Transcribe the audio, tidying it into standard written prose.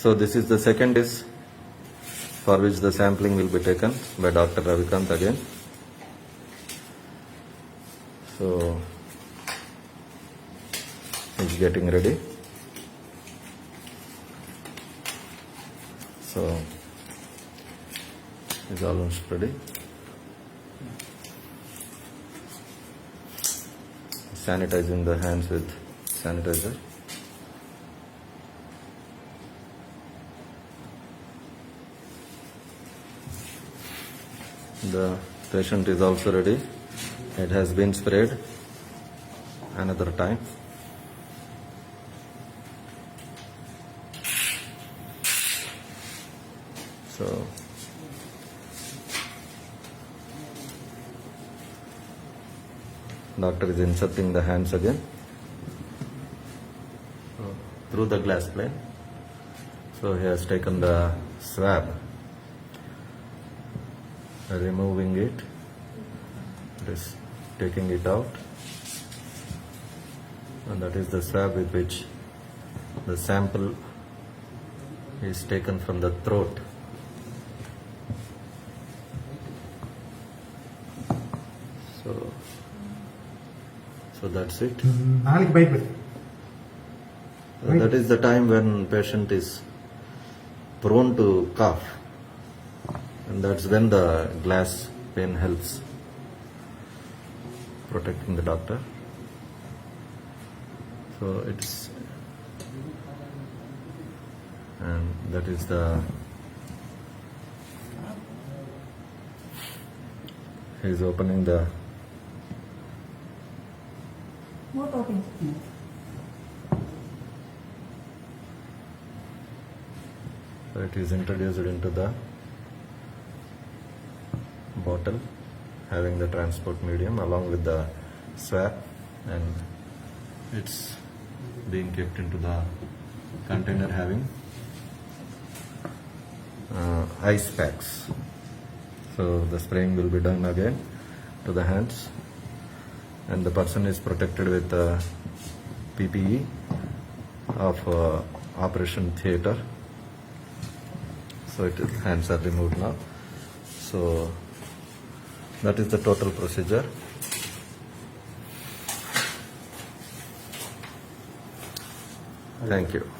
So this is the second case for which the sampling will be taken by Dr. Ravikant again. So he's getting ready. So he's almost ready. Sanitizing the hands with sanitizer. The patient is also ready. It has been sprayed another time. So doctor is inserting the hands again through the glass plane. So he has taken the swab, removing it, just taking it out, and that is the swab with which the sample is taken from the throat. So that's it. That is the time when patient is prone to cough, and that's when the glass pane helps protecting the doctor. So it's, and that is the, he's opening the, What opens it? so it is introduced into the bottle having the transport medium along with the swab, and it's being kept into the container having ice packs. So the spraying will be done again to the hands, and the person is protected with PPE of operation theatre. So hands are removed now. So that is the total procedure. Thank you.